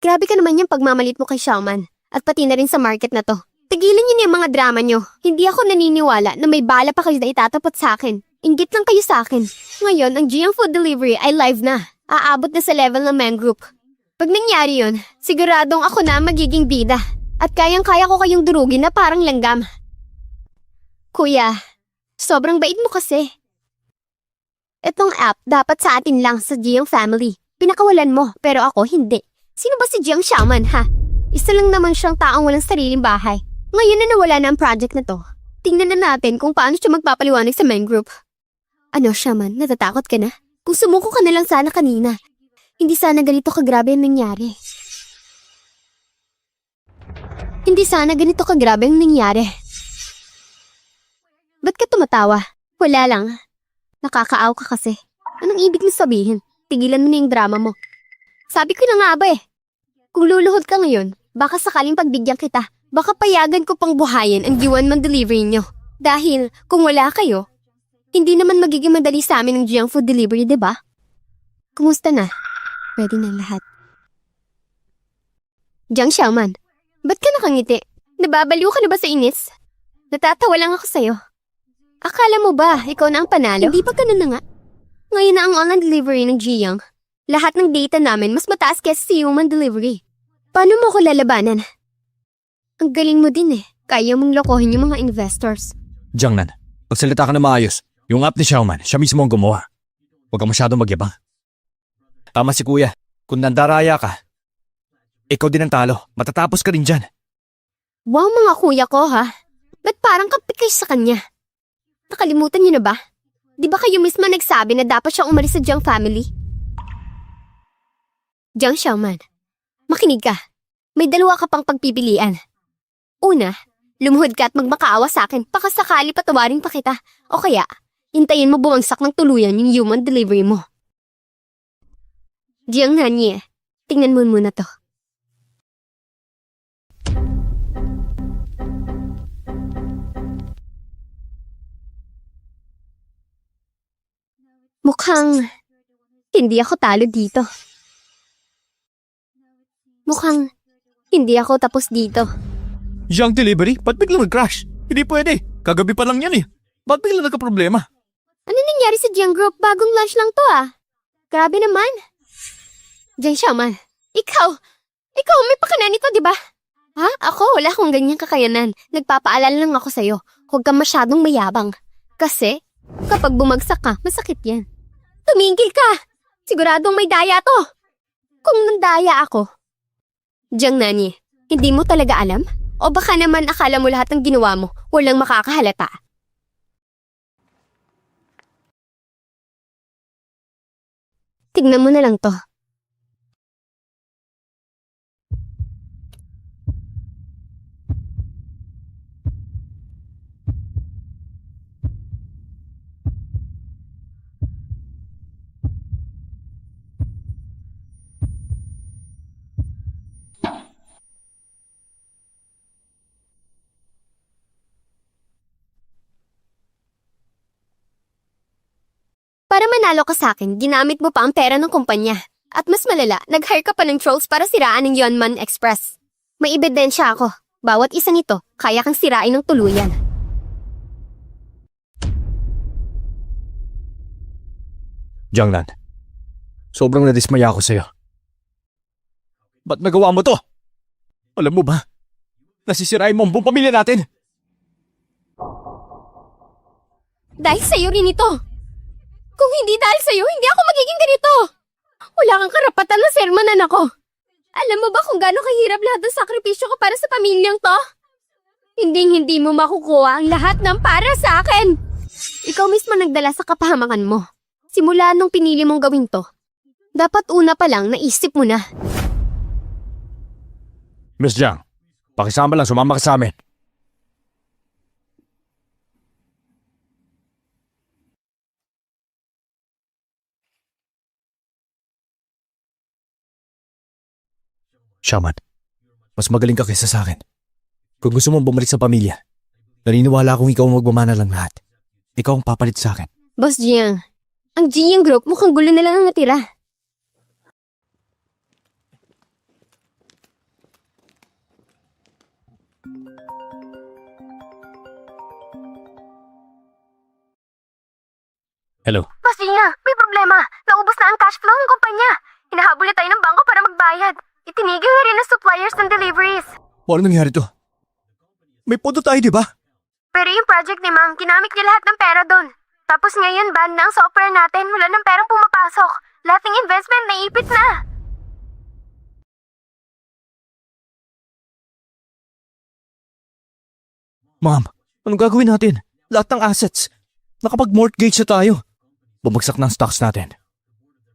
Grabe ka naman yung pagmamalit mo kay Xiaoman at pati na rin sa market na to. Tigilan niyo na yung mga drama niyo. Hindi ako naniniwala na may bala pa kayo na itatapat sa akin. Inggit lang kayo sa akin. Ngayon, ang GM Food Delivery ay live na. Aabot na sa level ng Man Group. Pag nangyari yun, siguradong ako na magiging bida. At kayang-kaya ko kayong durugin na parang langgam. Kuya, sobrang bait mo kasi. Itong app dapat sa atin lang sa Jiang family. Pinakawalan mo, pero ako hindi. Sino ba si Jiang Xiaoman, ha? Isa lang naman siyang taong walang sariling bahay. Ngayon na nawala na ang project na to. Tingnan na natin kung paano siya magpapaliwanag sa main group. Ano, Xiaoman, natatakot ka na? Kung sumuko ka na lang sana kanina, hindi sana ganito kagrabe ang nangyari. Hindi sana ganito kagrabe ang nangyari. Ba't ka tumatawa? Wala lang. Nakakaaw ka kasi. Anong ibig mo sabihin? Tigilan mo na yung drama mo. Sabi ko na nga ba eh. Kung luluhod ka ngayon, baka sakaling pagbigyan kita, baka payagan ko pang buhayin ang Yuanman delivery nyo. Dahil kung wala kayo, hindi naman magiging madali sa amin ang Jiang Food Delivery, diba? Kumusta na? Pwede na lahat. Jiang Xiaoman, ba't ka nakangiti? Nababaliw ka na ba sa inis? Natatawa lang ako sa'yo. Akala mo ba, ikaw na ang panalo? Hindi pa ganun na nga. Ngayon na ang online delivery ng Jiang. Lahat ng data namin mas mataas kesa sa human delivery. Paano mo ko lalabanan? Ang galing mo din eh. Kaya mong lokohin yung mga investors. Jiang Nan, magsalita ka na maayos. Yung app ni Xiaoman, siya mismo ang gumawa. Huwag ka masyadong magyabang. Tama si kuya, kung nandaraya ka, ikaw din ang talo. Matatapos ka din dyan. Wow mga kuya ko ha. Ba't parang kapit kayo sa kanya? Nakalimutan niyo na ba? Di ba kayo mismo nagsabi na dapat siyang umalis sa Jiang family? Jiang Xiaoman, makinig ka. May dalawa ka pang pagpipilian. Una, lumuhod ka at magmakaawa sa akin pakasakali patawarin pa kita. O kaya, hintayin mo bumagsak ng tuluyan yung human delivery mo. Jiang Nanyi, tingnan mo muna to. Mukhang hindi ako talo dito. Mukhang hindi ako tapos dito. Junk delivery? Ba't biglang nag-crash? Hindi pwede. Kagabi pa lang yan eh. Ba't biglang nagka-problema? Ano nangyari sa Jiang Group? Bagong launch lang to ah. Grabe naman. Jiang Xiaoman, ikaw may pakana nito, di ba? Ha? Ako, wala akong ganyang kakayanan. Nagpapaalala lang ako sa'yo. Huwag kang masyadong mayabang. Kasi, kapag bumagsak ka, masakit yan. Tumigil ka! Siguradong may daya to. Kung nandaya ako. Jiang Nani, hindi mo talaga alam? O baka naman akala mo lahat ng ginawa mo, walang makakahalata. Tignan mo na lang to. Para manalo ka sa akin, ginamit mo pa ang pera ng kumpanya. At mas malala, nag-hire ka pa ng trolls para siraan ng Yunman Express. May ebidensya ako. Bawat isang ito, kaya kang sirain ng tuluyan. Jiangnan, sobrang nadismaya ako sa'yo. Ba't nagawa mo to? Alam mo ba, nasisirain mo ang buong pamilya natin. Dahil sa'yo rin ito. Kung hindi dahil sa'yo, hindi ako magiging ganito. Wala kang karapatan na sermonan ako. Alam mo ba kung gaano kahirap lahat ng sakripisyo ko para sa pamilyang to? Hindi mo makukuha ang lahat ng para sa akin. Ikaw mismo nagdala sa kapahamakan mo. Simula nung pinili mong gawin to. Dapat una pa lang naisip mo na. Miss Jiang, pakisama lang, sumama ka sa amin. Xiaoman, mas magaling ka kaysa sa akin. Kung gusto mong bumalik sa pamilya, naniniwala akong ikaw ang magmamana lang lahat. Ikaw ang papalit sa akin. Boss Jiang, ang Jiang Group mukhang gulo na lang ang natira. Hello. Boss Jiang, may problema. Naubos na ang cash flow ng kumpanya. Hinahabol na tayo ng bangko para magbayad. Itinigil na rin ng suppliers ng deliveries. Paano nangyari to? May pondo tayo, di ba? Pero yung project ni Mang, ginamit niya lahat ng pera doon. Tapos ngayon, ban na ang software natin. Wala ng perang pumapasok. Lahat ng investment naipit na. Ma'am, anong gagawin natin? Lahat ng assets. Nakapag-mortgage na tayo. Bumagsak na ang stocks natin.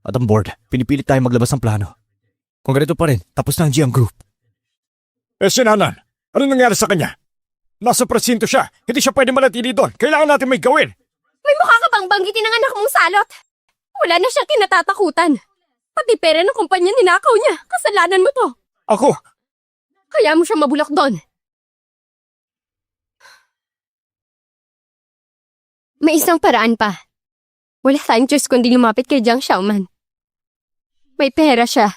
At ang board, pinipilit tayo maglabas ng plano. Kung ganito pa rin, tapos na ang Jiang Group. Si Nanan, ano nangyari sa kanya? Nasa presinto siya, hindi siya pwede manatili doon. Kailangan natin may gawin. May mukha ka bang banggitin ng anak mong salot? Wala na siyang kinatatakutan. Pati pera ng kumpanya ninakaw niya. Kasalanan mo to. Ako, Kaya mo siya mabulok doon. May isang paraan pa. Wala tayong choice kundi lumapit kay Jiang Xiaoman. May pera siya.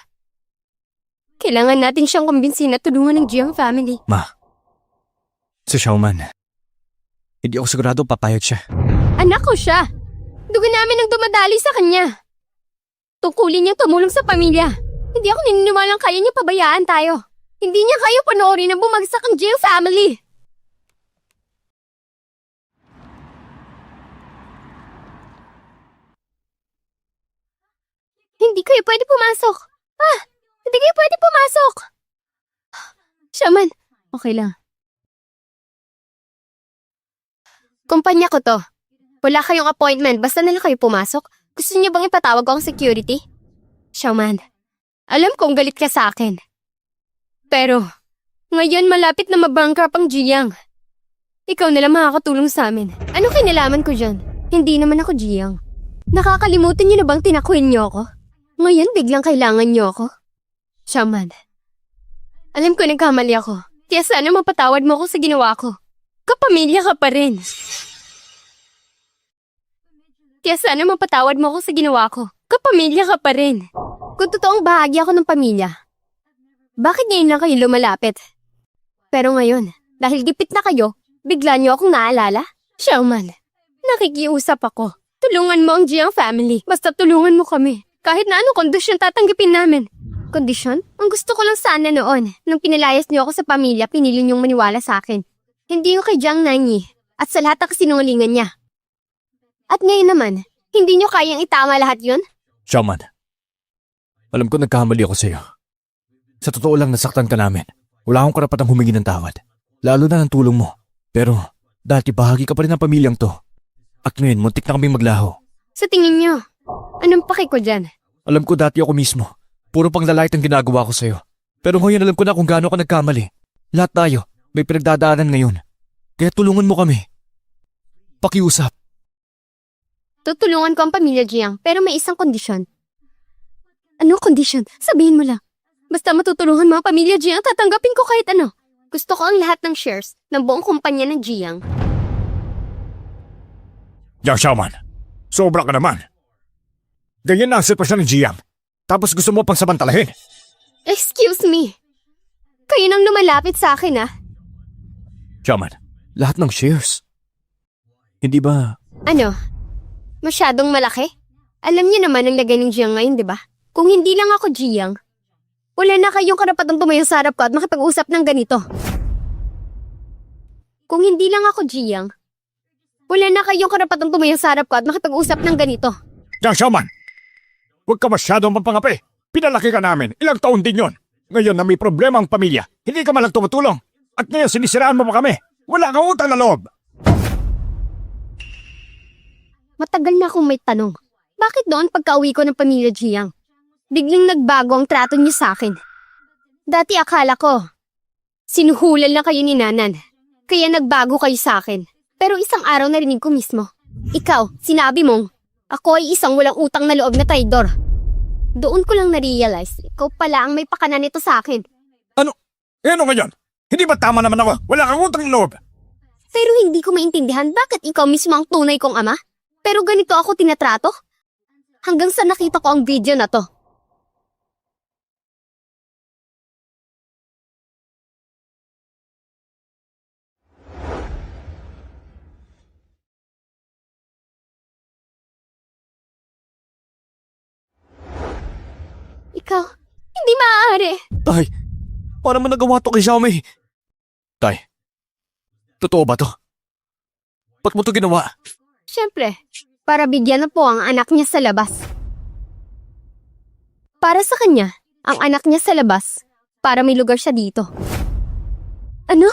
Kailangan natin siyang kumbinsin na tulungan ng Jiang family. Ma, si Xiaoman, hindi ako sigurado papayag siya. Anak ko siya. Dugo namin ang dumadali sa kanya. Tungkulin niyang tumulong sa pamilya. Hindi ako naniniwalang kaya niya pabayaan tayo. Hindi niya kayo panoorin na bumagsak ang Jiang family. Hindi kayo pwede pumasok. Hindi kayo pwede pumasok. Shaman, okay lang. Kumpanya ko to. Wala kayong appointment, basta na lang kayo pumasok. Gusto niyo bang ipatawag ko ang security? Shaman, alam kong galit ka sa akin. Pero, ngayon malapit na mabankrupt ang Jiang. Ikaw na lang makakatulong sa amin. Ano kinalaman ko dyan? Hindi naman ako Jiang. Nakakalimutan niyo na bang tinakuin niyo ako? Ngayon biglang kailangan niyo ako? Shaman, alam ko nagkamali ako. Kaya sana mapatawad mo ako sa ginawa ko. Kapamilya ka pa rin. Kaya sana mapatawad mo ako sa ginawa ko. Kapamilya ka pa rin. Kung totoong bahagi ako ng pamilya, Bakit ngayon lang kayo lumalapit? Pero ngayon, dahil gipit na kayo, bigla niyo akong naalala? Xiaoman, nakikiusap ako. Tulungan mo ang Jiang family. Basta tulungan mo kami. Kahit na anong kondisyon tatanggapin namin. Kondisyon? Ang gusto ko lang sana noon. Nung pinalayas niyo ako sa pamilya, pinili niyong maniwala sa akin. Hindi yung kay Jiang Nanyi at sa lahat ng kasinungalingan niya. At ngayon naman, hindi niyo kayang itama lahat yun? Xiaoman, alam ko nagkamali ako sa'yo. Sa totoo lang nasaktan ka namin. Wala akong karapatang humingi ng tawad. Lalo na ng tulong mo. Pero dati bahagi ka pa rin ng pamilyang to. At ngayon, muntik na kaming maglaho. Sa tingin niyo, anong paki ko dyan? Alam ko dati ako mismo. Puro panglalait ang ginagawa ko sa'yo. Pero ngayon alam ko na kung gaano ka nagkamali. Lahat tayo, may pinagdadaanan ngayon. Kaya tulungan mo kami. Pakiusap. Tutulungan ko ang pamilya Jiang, pero may isang kondisyon. Anong kondisyon? Sabihin mo lang. Basta matutulungan mo ang pamilya Jiang, tatanggapin ko kahit ano. Gusto ko ang lahat ng shares ng buong kumpanya ng Jiang. Yang Xiaoman, sobra ka naman. Ganyan na ang sitwasyon ng Jiang. Tapos gusto mo pang samantalahin. Excuse me. Kayo nang lumalapit sa akin, ah. Xiaoman, lahat ng shares. Hindi ba... Ano? Masyadong malaki? Alam niyo naman ang lagay ng Jiang ngayon, di ba? Kung hindi lang ako Jiang, wala na kayong karapatang tumayo sa harap ko at makipag-usap ng ganito. Kung hindi lang ako Jiang, wala na kayong karapatang tumayo sa harap ko at makipag-usap ng ganito. Yang Xiaoman, huwag ka masyadong mapangapi. Pinalaki ka namin. Ilang taon din yon. Ngayon na may problema ang pamilya, hindi ka malang tumutulong. At ngayon sinisiraan mo pa kami. Wala kang utang na loob. Matagal na akong may tanong. Bakit doon pagka-uwi ko ng pamilya Jiang, biglang nagbago ang trato niyo sa akin? Dati akala ko, sinuhulan lang kayo ni Nanan, kaya nagbago kayo sa akin. Pero isang araw narinig ko mismo. Ikaw, sinabi mong, ako ay isang walang utang na loob na traidor. Doon ko lang na-realize, ikaw pala ang may pakana nito sa akin. Ano? Ano ngayon? Hindi ba tama naman ako? Wala kang utang na loob. Pero hindi ko maintindihan bakit ikaw mismo ang tunay kong ama? Pero ganito ako tinatrato? Hanggang sa nakita ko ang video na to. Ikaw, hindi maaari. Tay, paano mo nagawa to kay Xiaomi? Tay, totoo ba to? Ba't mo to ginawa? Siyempre, para bigyan na po ang anak niya sa labas. Para sa kanya, ang anak niya sa labas, para may lugar siya dito. Ano?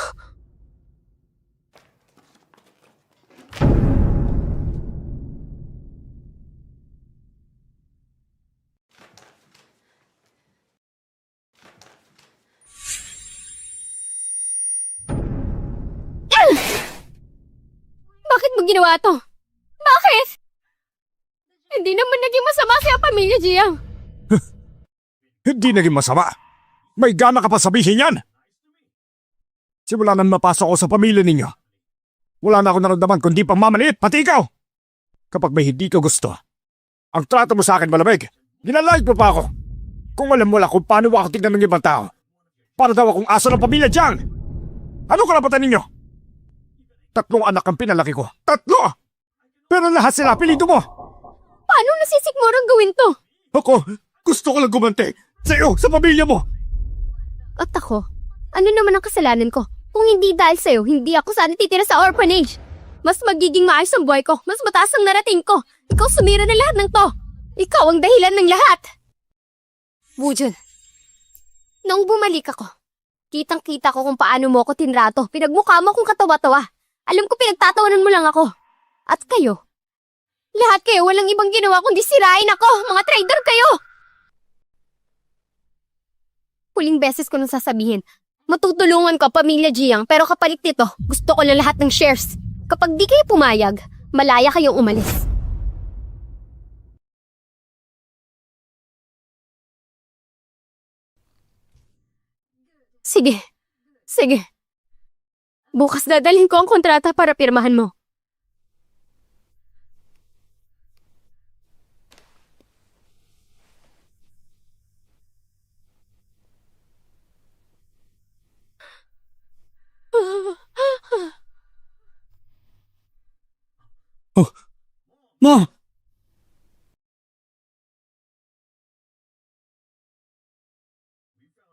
Bakit mo ginawa to? Bakit? Hindi naman naging masama sa pamilya Jiang. Hindi naging masama. May gana ka pa sabihin yan. Simula nang mapasok ako sa pamilya ninyo, wala na ako naramdaman kundi pagmamaliit, pati ikaw. Kapag may hindi ka gusto, ang trato mo sa akin malamig, ginalayag mo pa ako. Kung alam mo lang kung paano ako tignan ng ibang tao, para daw akong aso ng pamilya Jiang. Ano karapatan ninyo? 3 anak ang pinalaki ko. 3! Pero lahat sila apelido mo. Paano nasisikmurang gawin to? Ako, gusto ko lang gumanti sa iyo, sa pamilya mo. At ako, ano naman ang kasalanan ko? Kung hindi dahil sa'yo, hindi ako sana titira sa orphanage. Mas magiging maayos ang buhay ko, mas mataas ang narating ko. Ikaw sumira na lahat ng to. Ikaw ang dahilan ng lahat. Wujun, noong bumalik ako, kitang-kita ko kung paano mo ako tinrato. Pinagmukha mo akong katawa-tawa. Alam ko pinagtatawanan mo lang ako. At kayo, lahat kayo walang ibang ginawa kundi sirain ako. Mga traitor kayo! Huling beses ko nang sasabihin, matutulungan ko pamilya Jiang pero kapalit nito, gusto ko lang lahat ng shares. Kapag di kayo pumayag, malaya kayong umalis. Sige. Sige. Bukas dadalhin ko ang kontrata para pirmahan mo. Ma!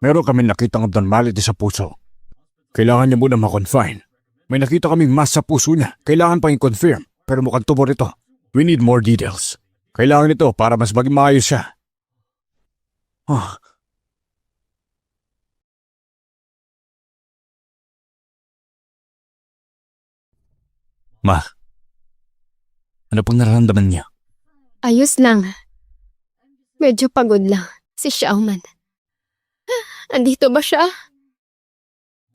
Meron kami nakitang abnormality sa puso. Kailangan niya muna ma-confine. May nakita kaming mass sa puso niya. Kailangan pang i-confirm. Pero mukhang tumor ito. We need more details. Kailangan ito para mas maging maayos siya. Ah. Ma, ano pong nararamdaman niya? Ayos lang. Medyo pagod lang. Si Xiaoman. Andito ba siya?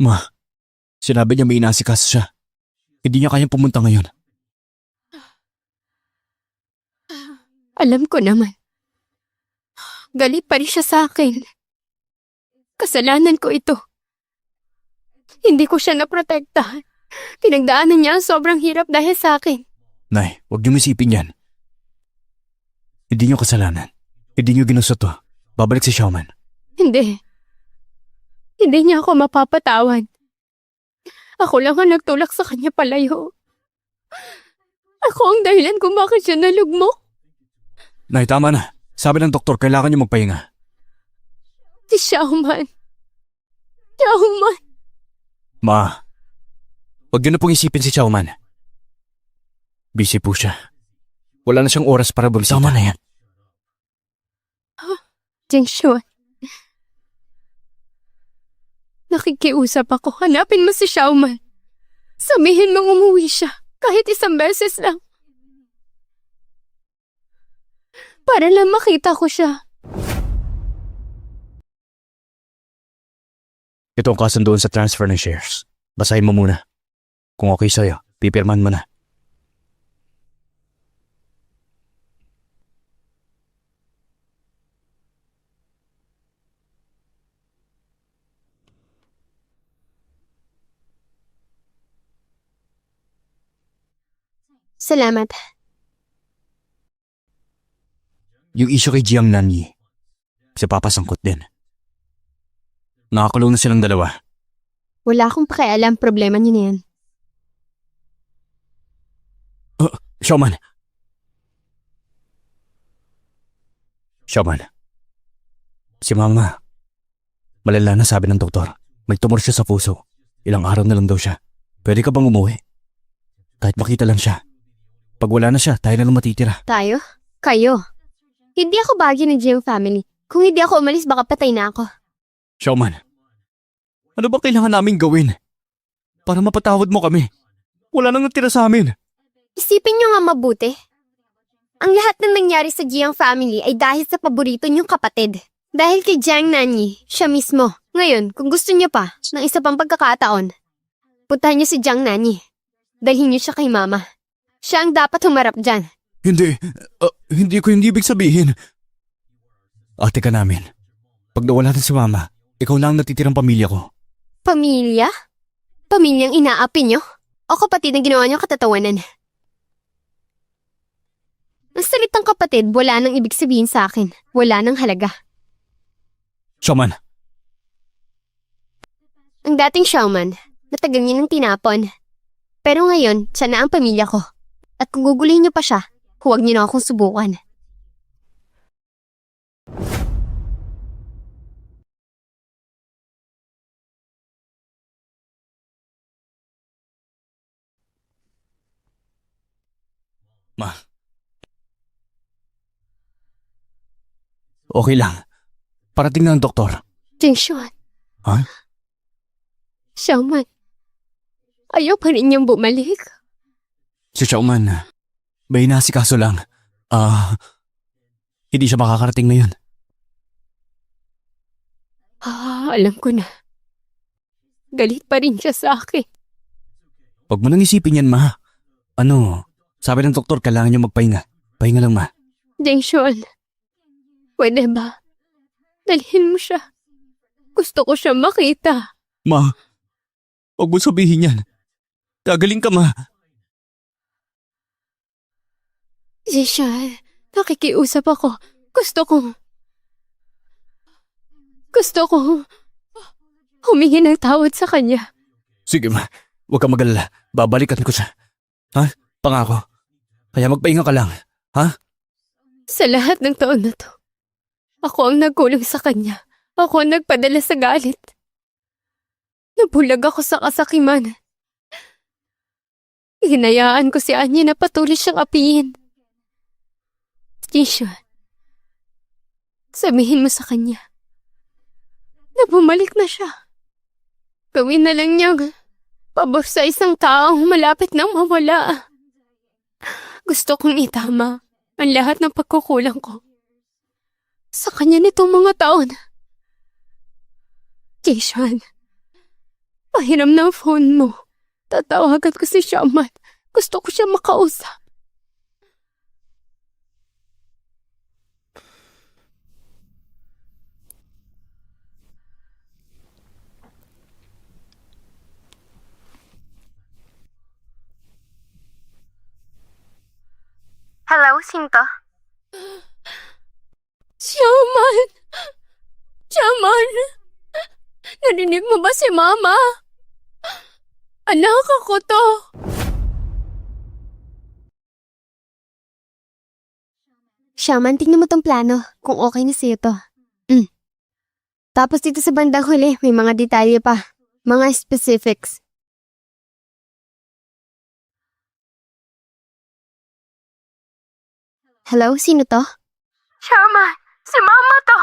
Ma, sinabi niya may inasikas siya. Hindi niya kayang pumunta ngayon. Alam ko naman. Galit pa rin siya sa akin. Kasalanan ko ito. Hindi ko siya naprotektahan. Pinagdaanan niya ang sobrang hirap dahil sa akin. Nay, huwag niyong isipin yan. Hindi niyo kasalanan. Hindi niyo ginusto to. Babalik si Xiaoman. Hindi. Hindi niya ako mapapatawad. Ako lang ang nagtulak sa kanya palayo. Ako ang dahilan kung bakit siya nalugmok. Nay, tama na. Sabi ng doktor, kailangan niyo magpahinga. Si Xiaoman. Xiaoman. Ma, huwag niyo na pong isipin si Xiaoman. Busy po siya. Wala na siyang oras para bumisita. Tama na yan. Jingshuan. Nakikiusap ako. Hanapin mo si Xiaoman. Sabihin mong umuwi siya. Kahit isang beses lang. Para lang makita ko siya. Ito ang kasunduan sa transfer ng shares. Basahin mo muna. Kung okay sa'yo, pipirman mo na. Salamat. Yung issue kay Jiang Nanyi, si Papa sangkot din. Nakakulong na silang dalawa. Wala akong pakialam. Problema niyo na yan. Xiaoman. Xiaoman. Si Mama. Malala na, sabi ng doktor. May tumor siya sa puso. Ilang araw na lang daw siya. Pwede ka bang umuwi? Kahit makita lang siya. Pag wala na siya, tayo na lang matitira. Tayo? Kayo? Hindi ako bagay ng Jiang family. Kung hindi ako umalis, baka patay na ako. Xiaoman. Ano ba kailangan namin gawin? Para mapatawad mo kami. Wala nang natira sa amin. Isipin niyo nga mabuti. Ang lahat ng nangyari sa Jiang family ay dahil sa paborito niyong kapatid. Dahil kay Jiang Nanyi, siya mismo. Ngayon, kung gusto niyo pa, ng isa pang pagkakataon, puntahan niyo si Jiang Nanyi. Dalhin niyo siya kay Mama. Siya ang dapat humarap dyan. Hindi ko hindi ibig sabihin. Ate ka namin. Pag nawala na si Mama, ikaw lang ang natitirang pamilya ko. Pamilya? Pamilyang inaapi niyo? O kapatid na ginawa niyong katatawanan? Ang salitang kapatid, wala nang ibig sabihin sa akin. Wala nang halaga. Xiaoman. Ang dating Xiaoman, natagal niya ng tinapon. Pero ngayon, siya na ang pamilya ko. At kung gugulihin niyo pa siya, huwag niyo na akong subukan. Ma. Okay lang. Parating na ang doktor. Jingshuan. Ha? Xiaoman. Ayaw pa rin niyang bumalik. Si Xiaoman, may nasikaso lang. Hindi siya makakarating ngayon. Alam ko na. Galit pa rin siya sa akin. Huwag mo nang isipin yan, Ma. Sabi ng doktor, kailangan niyo magpahinga. Pahinga lang, Ma. Jingshuan. Pwede ba? Dalhin mo siya. Gusto ko siya makita. Ma, huwag mo sabihin yan. Gagaling ka, Ma. Jingshuan, nakikiusap ako. Gusto ko humingi ng tawad sa kanya. Sige, Ma. Huwag kang mag-alala. Babalikan ko siya. Ha? Pangako. Kaya magpahinga ka lang, ha? Sa lahat ng taon na to, ako ang nagkulang sa kanya. Ako ang nagpadala sa galit. Nabulag ako sa kasakiman. Hinayaan ko si Anya na patuloy siyang apihin. Jisha, sabihin mo sa kanya na bumalik na siya. Gawin na lang niyang pabor sa isang taong malapit nang mawala. Gusto kong itama ang lahat ng pagkukulang ko sa kanya nitong mga taon. Jason, pahiram ng phone mo. Tatawagan ko si Shaman. Gusto ko siya makausap. Hello, sino to? Shaman! Shaman! Narinig mo ba si Mama? Anak ako to. Shaman, tingnan mo tong plano. Kung okay na sa'yo to. Tapos dito sa bandang huli, may mga detalye pa. Mga specifics. Hello, sino to? Shaman, si Mama to.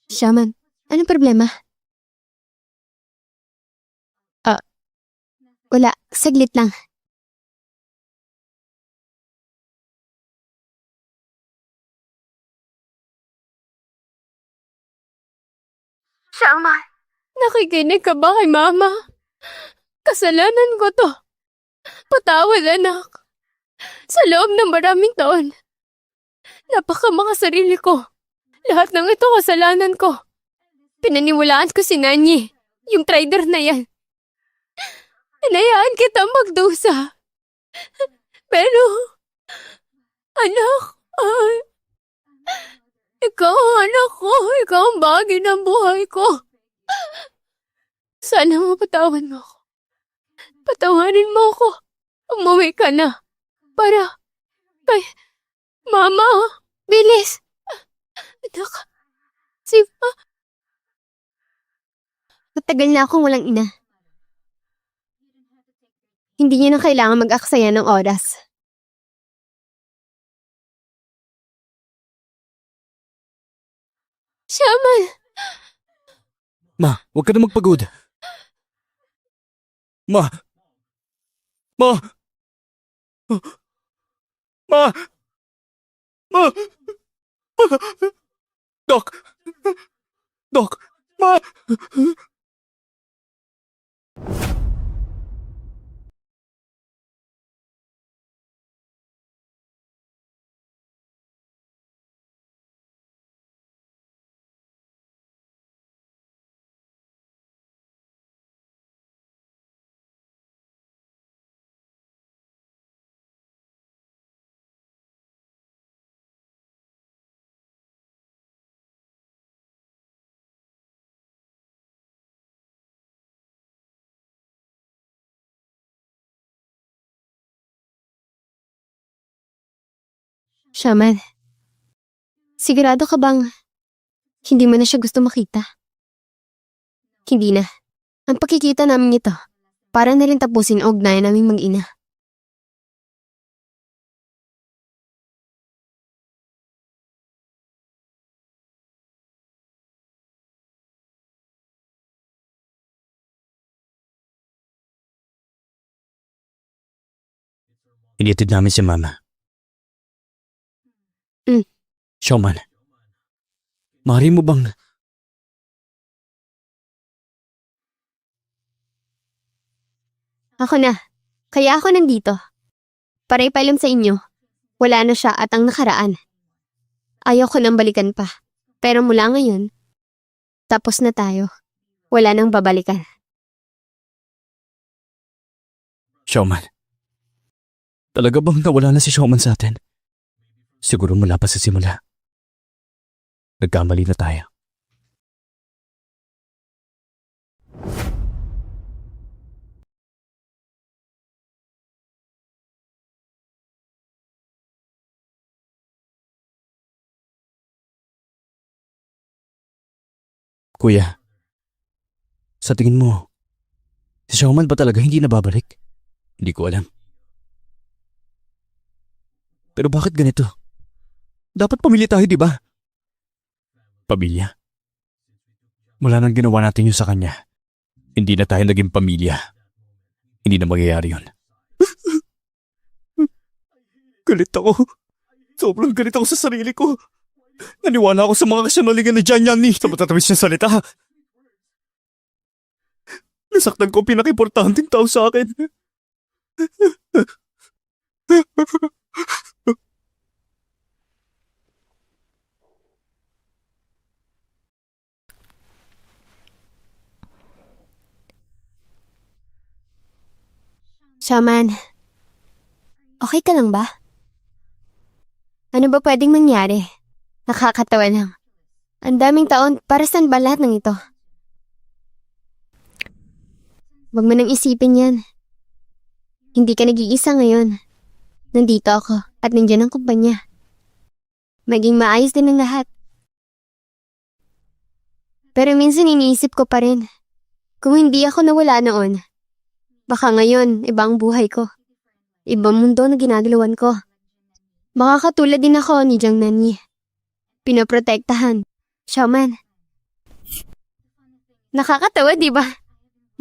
Shaman, anong problema? Wala. Saglit lang. Shaman, Nakikinig ka ba kay Mama? Kasalanan ko to. Patawad, anak. Sa loob ng maraming taon, napakamakasarili ko. Lahat ng ito kasalanan ko. Pinaniwalaan ko si Nanyi, yung trader na yan. Hinayaan kita magdusa. Pero, anak, ikaw ang anak ko. Ikaw ang bahagi ng buhay ko. Sana mapatawad mo ako. Patawarin mo ako. Umuwi ka na. Para kay Mama. Bilis. Anak. Matagal na akong walang ina. Hindi niyo na kailangan mag-aksaya ng oras. Shaman! Ma, huwag ka na magpagod. Ma! Ma! Ma! Ma! Doc! Doc! Ma! Shaman, sigurado ka bang hindi mo na siya gusto makita? Hindi na. Ang pakikita namin ito, para na rin tapusin ang ugnayan naming mag-ina. Iniatid namin si Mama. Shaman, maaari mo bang... Ako na. Kaya ako nandito. Para ipailam sa inyo, wala na siya at ang nakaraan. Ayaw ko nang balikan pa. Pero mula ngayon, tapos na tayo. Wala nang babalikan. Shaman, talaga bang nawala na si Shaman sa atin? Siguro mula pa sa simula. Nagkamali na tayo. Kuya, sa tingin mo, si Xiaoman ba talaga hindi nababalik? Hindi ko alam. Pero bakit ganito? Dapat pamilya tayo, di ba? Pamilya? Mula nang ginawa natin yun sa kanya, hindi na tayo naging pamilya. Hindi na mangyayari yun. Galit ako. Sobrang galit ako sa sarili ko. Naniwala ako sa mga kasinungalingan ni Jan Yan ni sa matatamis niyang salita. Nasaktan ko ang pinaka-importanting tao sa akin. Shaman, okay ka lang ba? Ano ba pwedeng mangyari? Nakakatawa lang. Ang daming taon, para saan ba lahat ng ito? Huwag mo nang isipin yan. Hindi ka nag-iisa ngayon. Nandito ako at nandiyan ang kumpanya. Maging maayos din ang lahat. Pero minsan iniisip ko pa rin, kung hindi ako nawala noon, baka ngayon iba ang buhay ko. Ibang mundo na ginagalawan ko. Baka katulad din ako ni Jiang Nanyi. Pinoprotektahan. Shaman. Nakakatawa, di ba?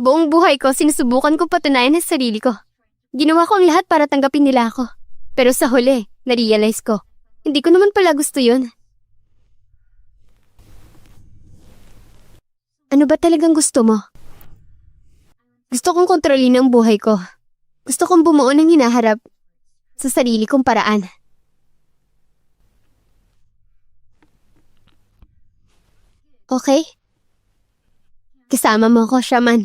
Buong buhay ko, sinusubukan kong patunayan sa sarili ko. Ginawa ko ang lahat para tanggapin nila ako. Pero sa huli, na-realize ko, hindi ko naman pala gusto yun. Ano ba talagang gusto mo? Gusto kong kontrolin ang buhay ko. Gusto kong bumuo ng hinaharap sa sarili kong paraan. Okay? Kasama mo ko, Shaman.